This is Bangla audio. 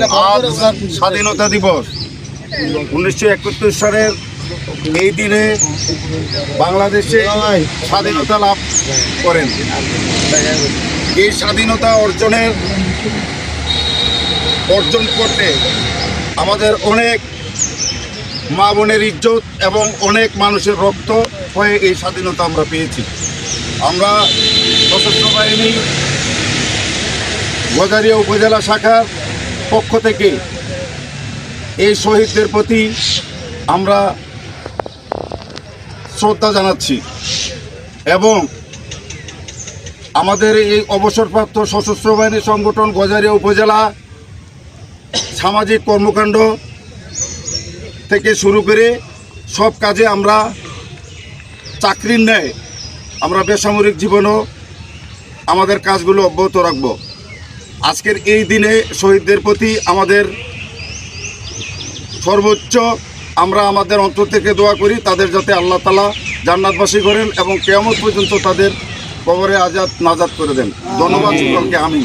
আজ স্বাধীনতা দিবস 1971 সালের এই দিনে বাংলাদেশে স্বাধীনতা লাভ করেন। এই স্বাধীনতা অর্জন করতে আমাদের অনেক মা বোনের ইজ্জত এবং অনেক মানুষের রক্ত হয়ে এই স্বাধীনতা আমরা পেয়েছি। আমরা সশস্ত্র বাহিনী গজারিয়া উপজেলা শাখার পক্ষ থেকে এই শহীদদের প্রতি আমরা শ্রদ্ধা জানাচ্ছি এবং আমাদের এই অবসরপ্রাপ্ত সশস্ত্র বাহিনী সংগঠন গজারিয়া উপজেলা সামাজিক কর্মকাণ্ড থেকে শুরু করে সব কাজে আমরা চাকরির ন্যায় আমরা বেসামরিক জীবনও আমাদের কাজগুলো অব্যাহত রাখব। আজকের এই দিনে শহীদদের প্রতি আমাদের সর্বোচ্চ আমরা আমাদের অন্তর থেকে দোয়া করি তাদের যাতে আল্লাহ তাআলা জান্নাতবাসী করেন এবং কিয়ামত পর্যন্ত তাদের কবরে আজাদ নাজাত করে দেন। ধন্যবাদ সকলকে। আমিন।